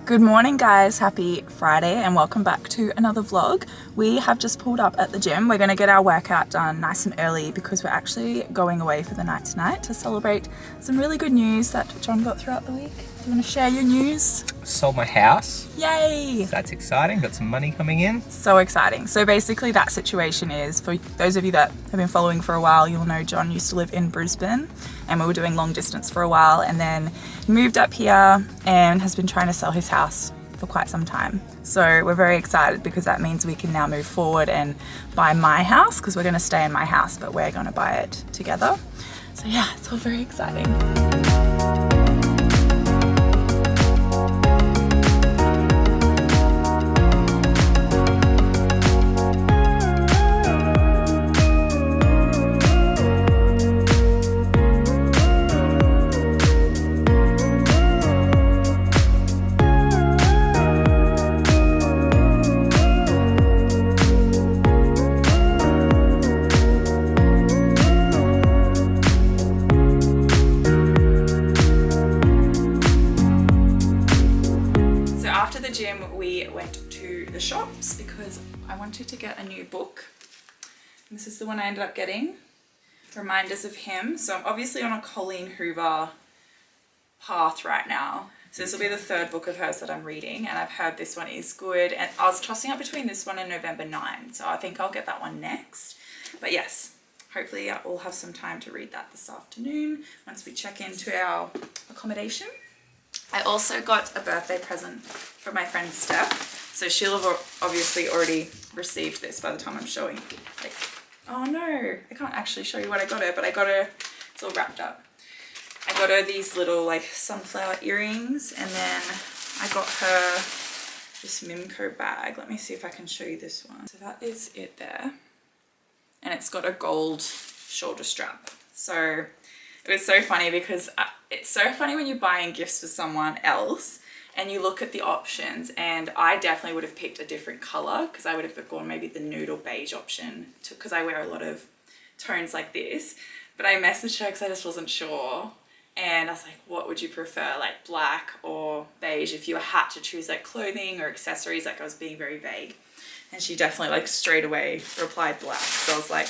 Good morning guys, happy Friday and welcome back to another vlog. We have just pulled up at the gym. We're going to get our workout done nice and early because we're actually going away for the night tonight to celebrate some really good news that John got throughout the week. Do you want to share your news? Sold my house. Yay! So that's exciting, got some money coming in. So exciting. So basically that situation is, for those of you that have been following for a while, you'll know John used to live in Brisbane and we were doing long distance for a while, and then he moved up here and has been trying to sell his house for quite some time. So we're very excited because that means we can now move forward and buy my house, because we're going to stay in my house but we're going to buy it together. So yeah, it's all very exciting. We went to the shops because I wanted to get a new book. This is the one I ended up getting, Reminders of Him. So I'm obviously on a Colleen Hoover path right now. So this will be the third book of hers that I'm reading, and I've heard this one is good. And I was tossing up between this one and November 9, so I think I'll get that one next. But yes, hopefully we'll have some time to read that this afternoon once we check into our accommodation. I also got a birthday present from my friend Steph, so she'll have obviously already received this by the time I'm showing. Like, oh no, I can't actually show you what I got her, but I got her, it's all wrapped up. I got her these little like sunflower earrings, and then I got her this Mimco bag. Let me see if I can show you this one. So that is it there, and it's got a gold shoulder strap. So it was so funny because it's so funny when you're buying gifts for someone else and you look at the options, and I definitely would have picked a different color because I would have gone maybe the nude or beige option because I wear a lot of tones like this. But I messaged her because I just wasn't sure, and I was like, what would you prefer, like black or beige, if you had to choose like clothing or accessories? Like I was being very vague, and she definitely like straight away replied black. So I was like,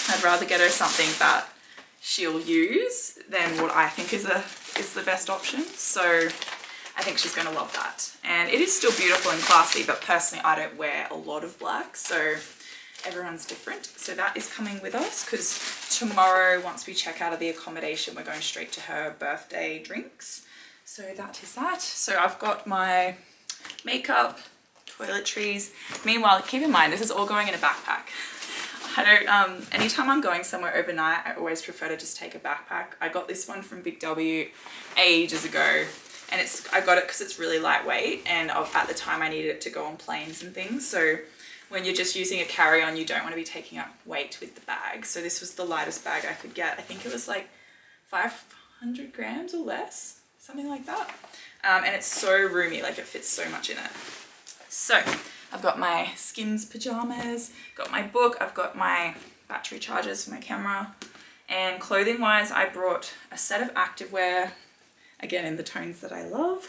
I'd rather get her something that she'll use than what I think is the best option. So I think she's going to love that. And it is still beautiful and classy, but personally I don't wear a lot of black, so everyone's different. So that is coming with us because tomorrow, once we check out of the accommodation, we're going straight to her birthday drinks. So that is that. So I've got my makeup, toiletries. Meanwhile, keep in mind, this is all going in a backpack. I don't, anytime I'm going somewhere overnight, I always prefer to just take a backpack. I got this one from Big W ages ago, and I got it because it's really lightweight, and at the time I needed it to go on planes and things. So when you're just using a carry-on, you don't want to be taking up weight with the bag. So this was the lightest bag I could get. I think it was like 500 grams or less, something like that. And it's so roomy, like it fits so much in it. So I've got my Skims pajamas, got my book, I've got my battery chargers for my camera, and clothing wise I brought a set of activewear, again in the tones that I love,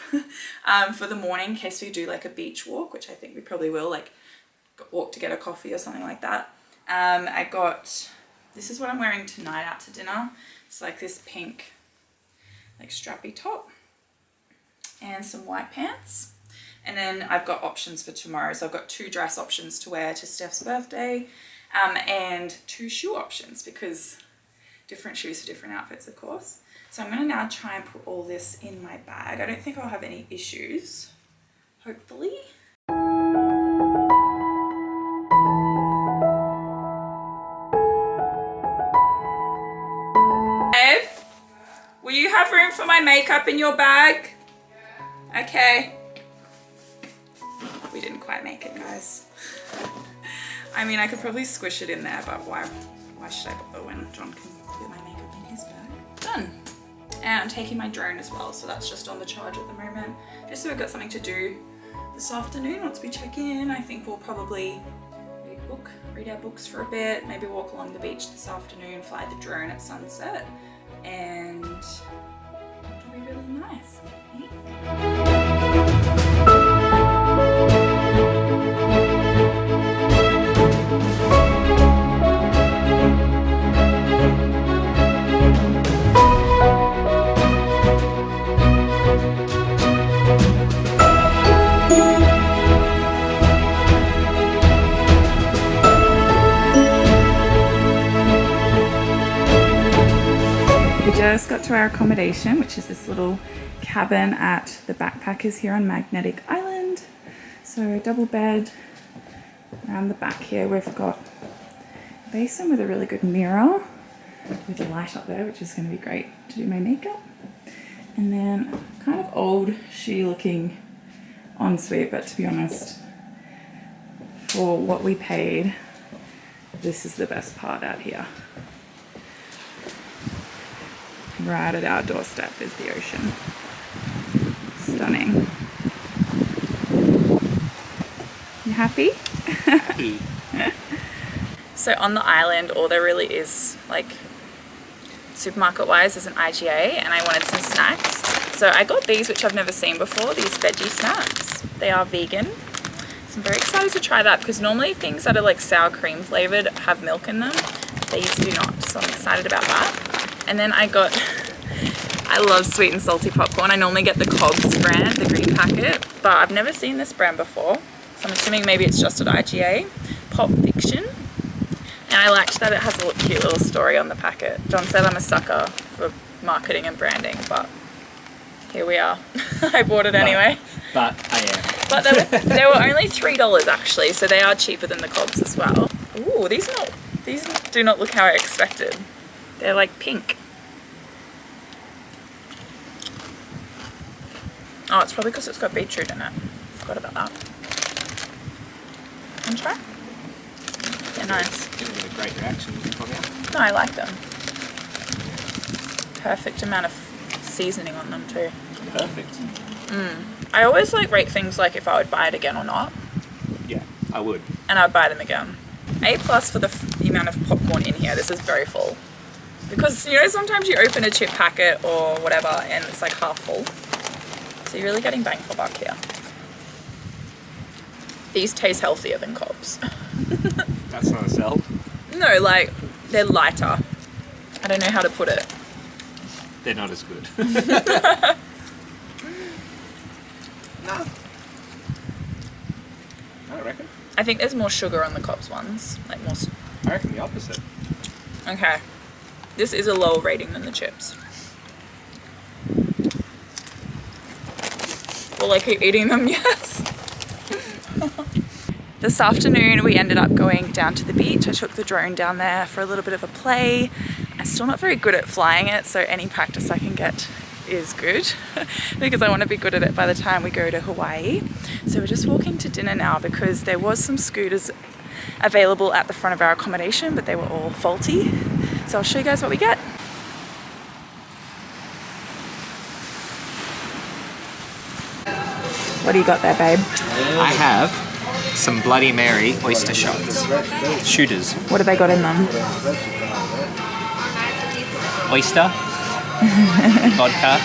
for the morning in case we do like a beach walk, which I think we probably will, like walk to get a coffee or something like that. I got, this is what I'm wearing tonight out to dinner. It's like this pink like strappy top and some white pants. And then I've got options for tomorrow. So I've got 2 dress options to wear to Steph's birthday, and 2 shoe options, because different shoes for different outfits, of course. So I'm going to now try and put all this in my bag. I don't think I'll have any issues, hopefully. Babe, will you have room for my makeup in your bag? Okay. We didn't quite make it, guys. I mean, I could probably squish it in there, but why should I bother when John can put my makeup in his bag? Done. And I'm taking my drone as well, so that's just on the charge at the moment, just so we've got something to do this afternoon once we check in. I think we'll probably read our books for a bit, maybe walk along the beach this afternoon, fly the drone at sunset, and it'll be really nice. We just got to our accommodation, which is this little cabin at the Backpackers here on Magnetic Island. So a double bed. Around the back here we've got a basin with a really good mirror with a light up there, which is going to be great to do my makeup. And then kind of old shitty looking ensuite, but to be honest, for what we paid, this is the best part out here. Right at our doorstep is the ocean. Stunning. You happy? Happy. So on the island, all there really is, like, supermarket wise, is an IGA, and I wanted some snacks. So I got these, which I've never seen before, these veggie snacks. They are vegan. So I'm very excited to try that because normally things that are like sour cream flavored have milk in them. These do not, so I'm excited about that. And then I love sweet and salty popcorn. I normally get the Cobb's brand, the green packet, but I've never seen this brand before. So I'm assuming maybe it's just at IGA. Pop Fiction. And I liked that it has a cute little story on the packet. John said I'm a sucker for marketing and branding, but here we are. I bought it anyway. But I am. But they were only $3 actually, so they are cheaper than the Cobb's as well. Ooh, these do not look how I expected. They're like pink. Oh, it's probably because it's got beetroot in it. Forgot about that. Want to try? They're nice. A great reaction from you. No, I like them. Perfect amount of seasoning on them too. Perfect. I always like rate things like if I would buy it again or not, Yeah, I would. and I'd buy them again. A+ for the amount of popcorn in here. This is very full. Because, you know, sometimes you open a chip packet or whatever and it's like half full. So you're really getting bang for buck here. These taste healthier than Cobb's. That's not a sell. No, like, they're lighter. I don't know how to put it. They're not as good. No. I reckon. I think there's more sugar on the Cobb's ones. Like more... I reckon the opposite. Okay. This is a lower rating than the chips. Will I keep eating them? Yes. This afternoon we ended up going down to the beach. I took the drone down there for a little bit of a play. I'm still not very good at flying it, so any practice I can get is good because I want to be good at it by the time we go to Hawaii. So we're just walking to dinner now because there was some scooters available at the front of our accommodation, but they were all faulty. So I'll show you guys what we get. What do you got there, babe? I have some Bloody Mary oyster shots. Shooters. What have they got in them? Oyster, vodka,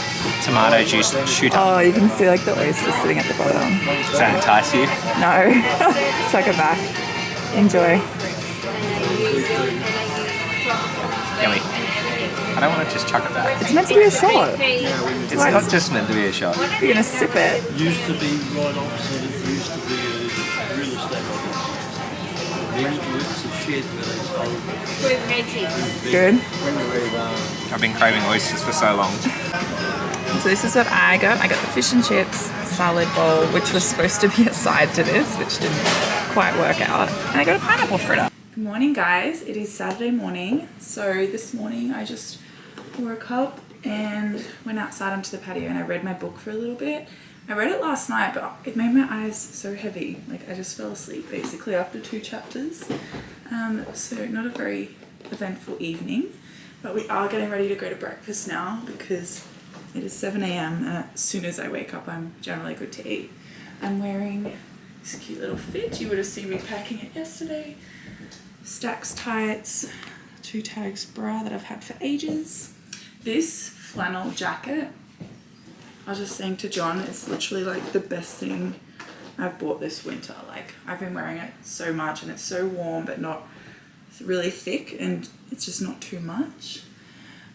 tomato juice, shooter. Oh, you can see like the oyster sitting at the bottom. Does that entice you? No. Chuck it back. Enjoy. Yummy. I don't want to just chuck it back. It's meant to be a shot. It's not just meant to be a shot. You're gonna sip it. Used to be right opposite. It used to be a real estate office. It's a shed that is Good. I've been craving oysters for so long. So this is what I got. I got the fish and chips salad bowl, which was supposed to be a side to this, which didn't quite work out. And I got a pineapple fritter. Good morning, guys. It is Saturday morning. So this morning I just woke up and went outside onto the patio and I read my book for a little bit. I read it last night, but it made my eyes so heavy. Like I just fell asleep basically after 2 chapters. So not a very eventful evening, but we are getting ready to go to breakfast now because it is 7 a.m. and as soon as I wake up, I'm generally good to eat. I'm wearing this cute little fit. You would have seen me packing it yesterday. Stacks tights, 2 tags bra that I've had for ages. This flannel jacket, I was just saying to John, it's literally like the best thing I've bought this winter. Like I've been wearing it so much and it's so warm but not really thick and it's just not too much.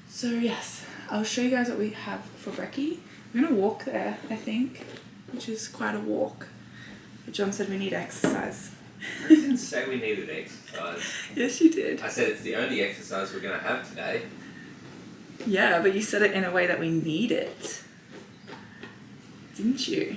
So yes, I'll show you guys what we have for brekkie. We're gonna walk there, I think, which is quite a walk. But John said we need exercise. I didn't say we needed exercise. Yes, you did. I said it's the only exercise we're going to have today. Yeah, but you said it in a way that we need it. Didn't you?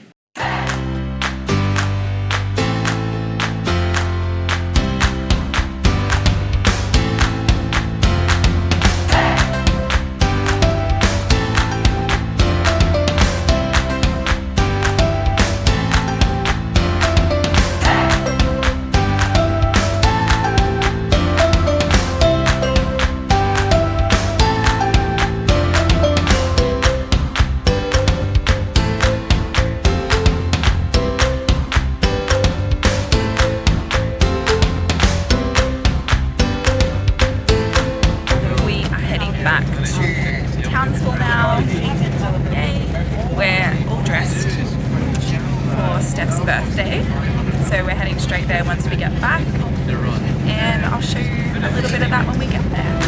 Birthday, so we're heading straight there once we get back, and I'll show you a little bit of that when we get there.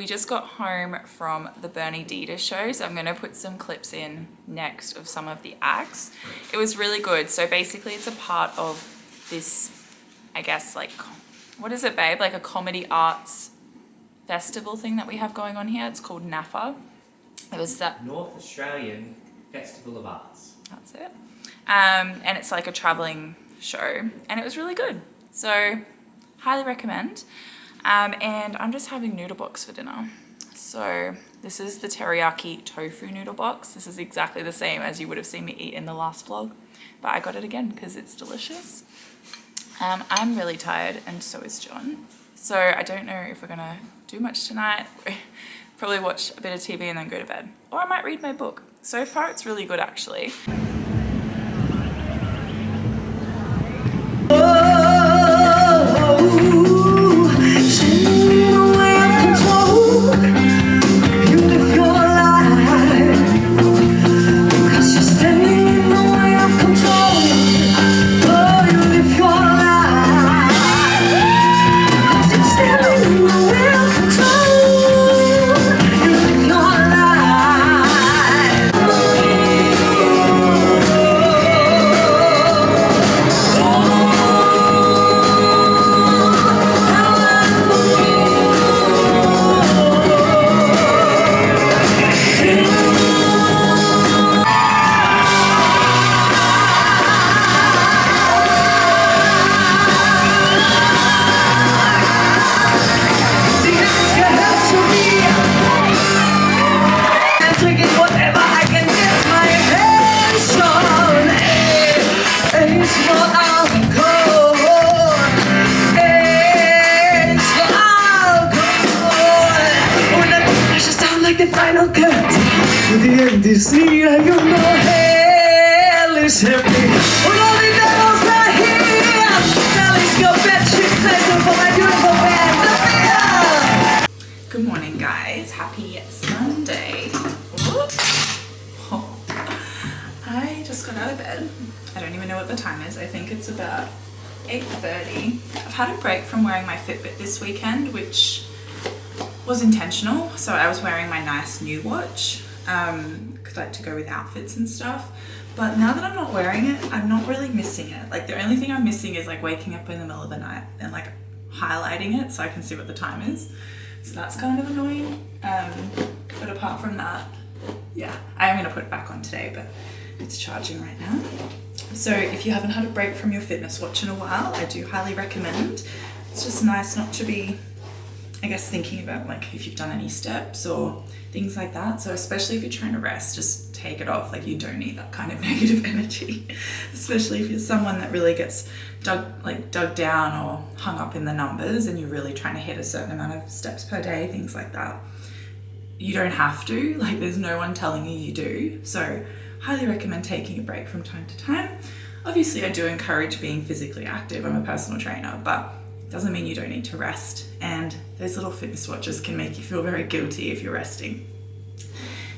Just got home from the Bernie Dieter show, so I'm going to put some clips in next of some of the acts. It was really good. So basically it's a part of this, I guess, like, what is it, babe? Like a comedy arts festival thing that we have going on here. It's called NAFA. It was that North Australian Festival of Arts. That's it. And it's like a traveling show, and it was really good. So highly recommend. And I'm just having noodle box for dinner. So this is the teriyaki tofu noodle box. This is exactly the same as you would have seen me eat in the last vlog, but I got it again because it's delicious. I'm really tired, and so is John. So I don't know if we're gonna do much tonight. Probably watch a bit of TV and then go to bed. Or I might read my book. So far it's really good actually. See, I got no hell is happy. When all the devils are here, Sally's got bed shit pleasant for my beautiful band. Good morning, guys. Happy Sunday. Oh. I just got out of bed. I don't even know what the time is. I think it's about 8:30. I've had a break from wearing my Fitbit this weekend, which was intentional. So I was wearing my nice new watch. Like to go with outfits and stuff, but now that I'm not wearing it, I'm not really missing it. Like the only thing I'm missing is like waking up in the middle of the night and like highlighting it so I can see what the time is. So that's kind of annoying. But apart from that, yeah, I am gonna put it back on today, but it's charging right now. So if you haven't had a break from your fitness watch in a while, I do highly recommend. It's just nice not to be, I guess, thinking about like if you've done any steps or things like that. So especially if you're trying to rest, just take it off. Like you don't need that kind of negative energy, especially if you're someone that really gets dug down or hung up in the numbers and you're really trying to hit a certain amount of steps per day, things like that. You don't have to, like there's no one telling you you do. So highly recommend taking a break from time to time. Obviously I do encourage being physically active. I'm a personal trainer, but doesn't mean you don't need to rest, and those little fitness watches can make you feel very guilty if you're resting.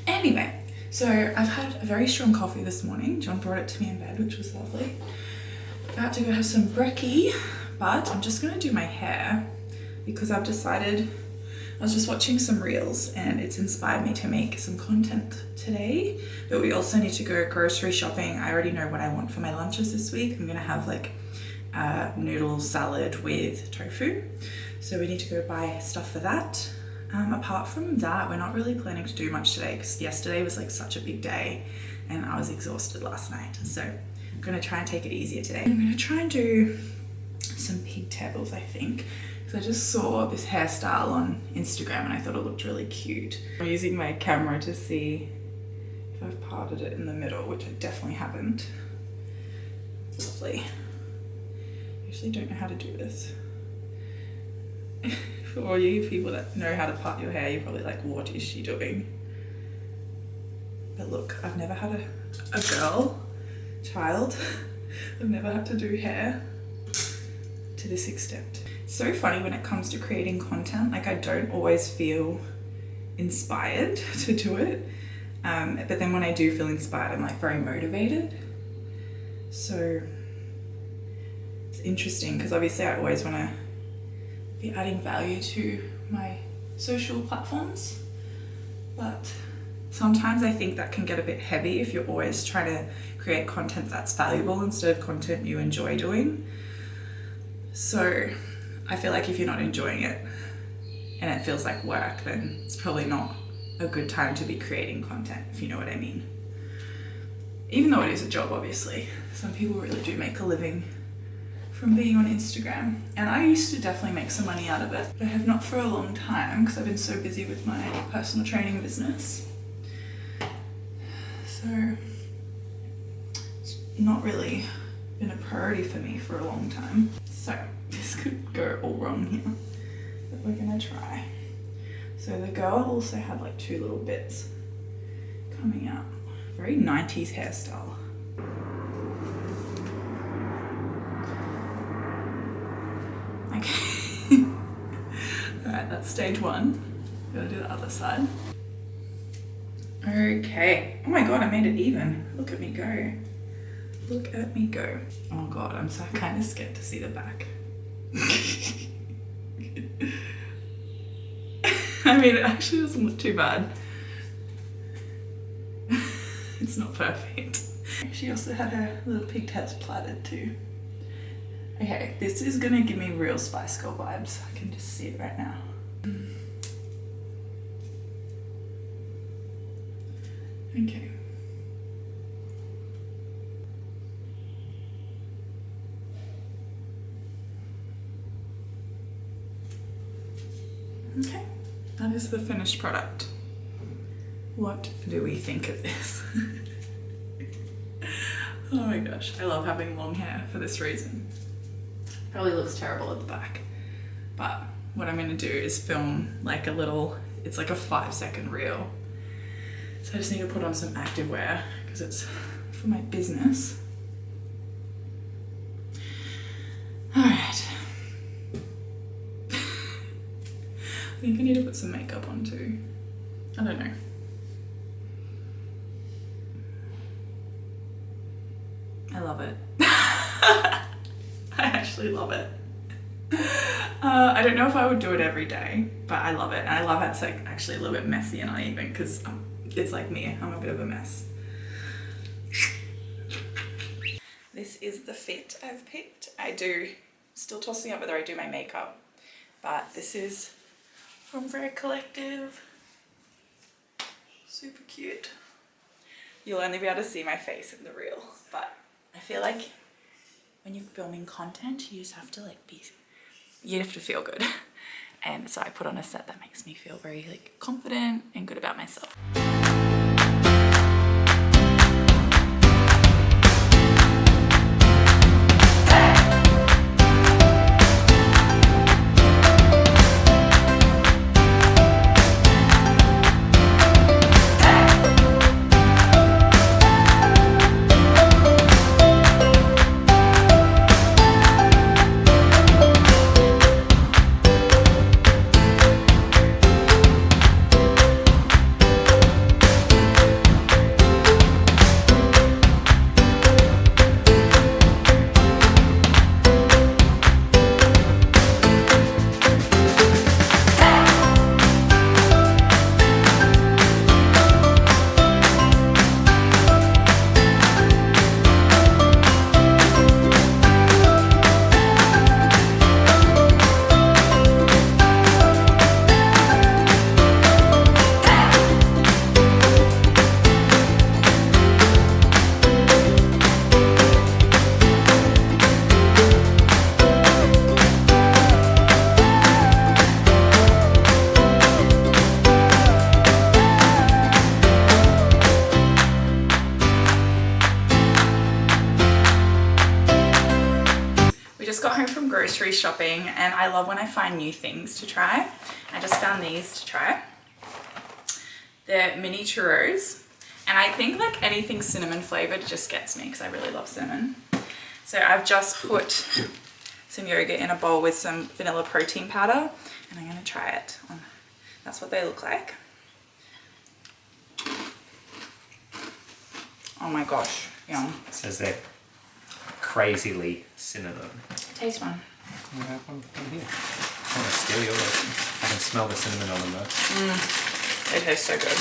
Anyway, so I've had a very strong coffee this morning. John brought it to me in bed, which was lovely. About to go have some brekkie, but I'm just gonna do my hair. because I've decided, I was just watching some reels and it's inspired me to make some content today, but we also need to go grocery shopping. I already know what I want for my lunches this week. I'm gonna have like a noodle salad with tofu. So we need to go buy stuff for that. Apart from that, we're not really planning to do much today because yesterday was like such a big day and I was exhausted last night. So I'm gonna try and take it easier today. I'm gonna try and do some pigtails, I think. So I just saw this hairstyle on Instagram and I thought it looked really cute. I'm using my camera to see if I've parted it in the middle, which I definitely haven't. Lovely. I actually don't know how to do this. For all you people that know how to part your hair, you're probably like, what is she doing? But look, I've never had a child. I've never had to do hair to this extent. It's so funny when it comes to creating content, like I don't always feel inspired to do it. But then when I do feel inspired, I'm like very motivated. So it's interesting because obviously I always want to be adding value to my social platforms, but sometimes I think that can get a bit heavy if you're always trying to create content that's valuable instead of content you enjoy doing. So I feel like if you're not enjoying it and it feels like work, then it's probably not a good time to be creating content, if you know what I mean. Even though it is a job, obviously. Some people really do make a living from being on Instagram, and I used to definitely make some money out of it, but I have not for a long time because I've been so busy with my personal training business. So it's not really been a priority for me for a long time. So this could go all wrong here, but we're gonna try. So the girl also had like two little bits coming out. Very 90s hairstyle. Okay. Alright, that's stage one. Gotta do the other side. Okay. Oh my god, I made it even. Look at me go. Look at me go. Oh god, I'm so kind of scared to see the back. I mean, it actually doesn't look too bad. It's not perfect. She also had her little pigtails plaited too. Okay, this is gonna give me real Spice Girl vibes. I can just see it right now. Okay. Okay, that is the finished product. What do we think of this? Oh my gosh, I love having long hair for this reason. Probably looks terrible at the back, but what I'm gonna do is film like a little, it's like a 5-second reel. So I just need to put on some activewear because it's for my business. All right. I think I need to put some makeup on too. I don't know. I love it. I actually love it. I don't know if I would do it every day, but I love it. And I love how it's like actually a little bit messy and uneven because it's like me, I'm a bit of a mess. This is the fit I've picked. I do, still tossing up whether I do my makeup, but this is from Very Collective. Super cute. You'll only be able to see my face in the reel, but I feel like when you're filming content, you just have to like you have to feel good. And so I put on a set that makes me feel very like confident and good about myself. and I love when I find new things to try. I just found these to try. They're mini churros, and I think like anything cinnamon flavored just gets me because I really love cinnamon. So I've just put some yogurt in a bowl with some vanilla protein powder, and I'm going to try it. That's what they look like. Oh my gosh, yum. It says they're crazily cinnamon. Taste one. I have one here. I want to steal yours. I can smell the cinnamon on them though. They taste so good.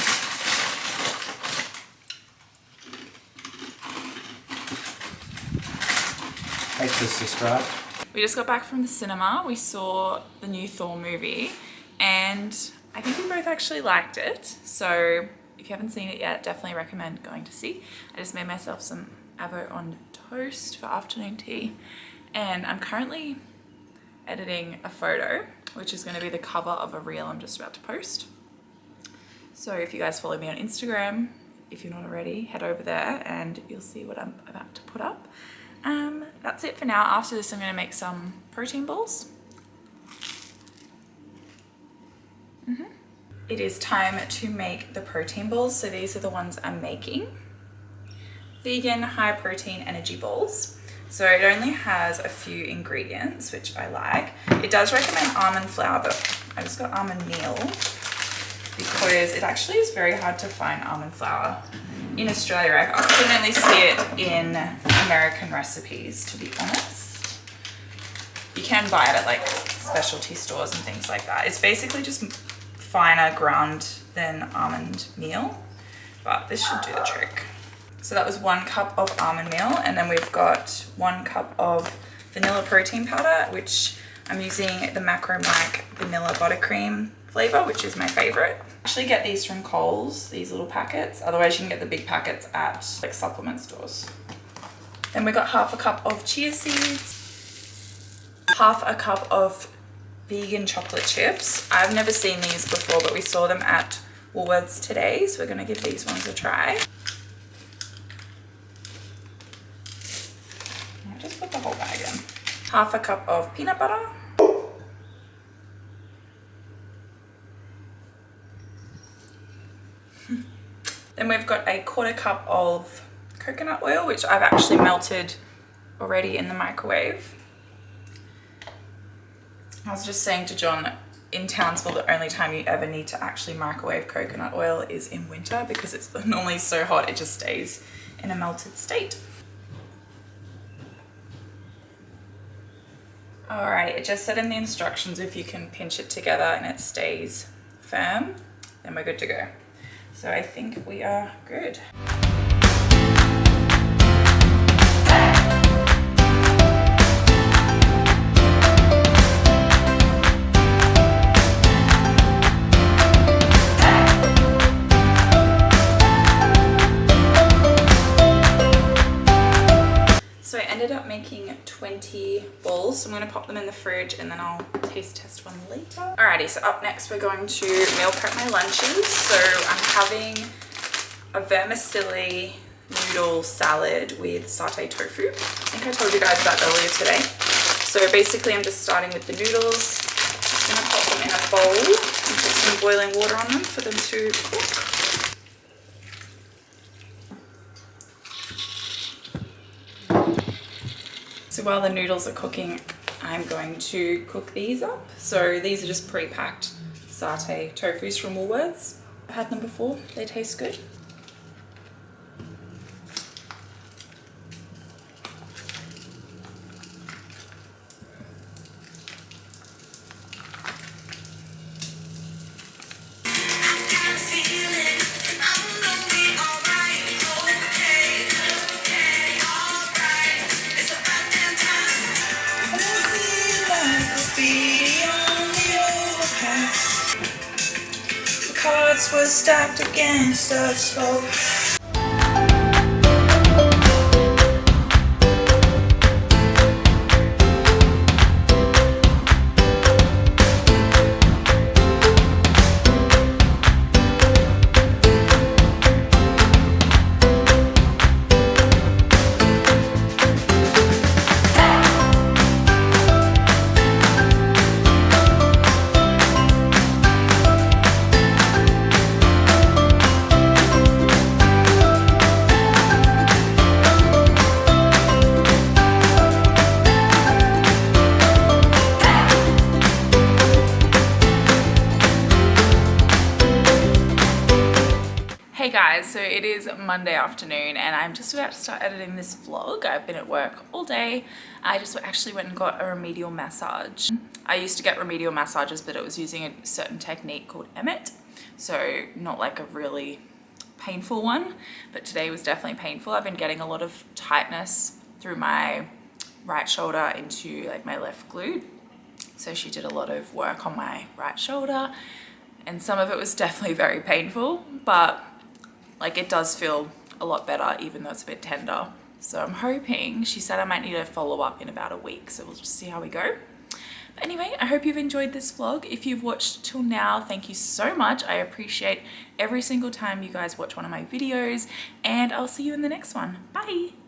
Taste as described. We just got back from the cinema. We saw the new Thor movie, and I think we both actually liked it. So if you haven't seen it yet, definitely recommend going to see. I just made myself some avo on toast for afternoon tea, and I'm currently editing a photo, which is going to be the cover of a reel I'm just about to post. So if you guys follow me on Instagram, if you're not already, head over there and you'll see what I'm about to put up. That's it for now. After this, I'm going to make some protein balls. It is time to make the protein balls. So these are the ones I'm making. Vegan high protein energy balls. So it only has a few ingredients, which I like. It does recommend almond flour, but I just got almond meal because it actually is very hard to find almond flour in Australia. I can only see it in American recipes, to be honest. You can buy it at like specialty stores and things like that. It's basically just finer ground than almond meal, but this should do the trick. So that was 1 cup of almond meal, and then we've got 1 cup of vanilla protein powder, which I'm using the Macro Mike vanilla buttercream flavor, which is my favorite. I actually get these from Coles, these little packets. Otherwise you can get the big packets at like supplement stores. Then we got 1/2 cup of chia seeds, 1/2 cup of vegan chocolate chips. I've never seen these before, but we saw them at Woolworths today, so we're gonna give these ones a try. I'll just put the whole bag in. 1/2 cup of peanut butter. Then we've got a 1/4 cup of coconut oil, which I've actually melted already in the microwave. I was just saying to John, in Townsville, the only time you ever need to actually microwave coconut oil is in winter because it's normally so hot it just stays in a melted state. Alright, it just said in the instructions if you can pinch it together and it stays firm, then we're good to go. So I think we are good. So I ended up making 20 balls. So I'm going to pop them in the fridge and then I'll taste test one later. Alrighty, so up next we're going to meal prep my lunches. So I'm having a vermicelli noodle salad with satay tofu. I think I told you guys that earlier today. So basically I'm just starting with the noodles. I'm going to pop them in a bowl and put some boiling water on them for them to cook. So while the noodles are cooking, I'm going to cook these up. So these are just pre-packed satay tofus from Woolworths. I've had them before, they taste good. Cards were stacked against us both. guys, so it is Monday afternoon and I'm just about to start editing this vlog. I've been at work all day. I just actually went and got a remedial massage. I used to get remedial massages, but it was using a certain technique called Emmett. So not like a really painful one, but today was definitely painful. I've been getting a lot of tightness through my right shoulder into like my left glute. So she did a lot of work on my right shoulder and some of it was definitely very painful, but like it does feel a lot better even though it's a bit tender. So I'm hoping, she said I might need to follow up in about a week, so we'll just see how we go. But anyway, I hope you've enjoyed this vlog. If you've watched till now, thank you so much. I appreciate every single time you guys watch one of my videos and I'll see you in the next one. Bye.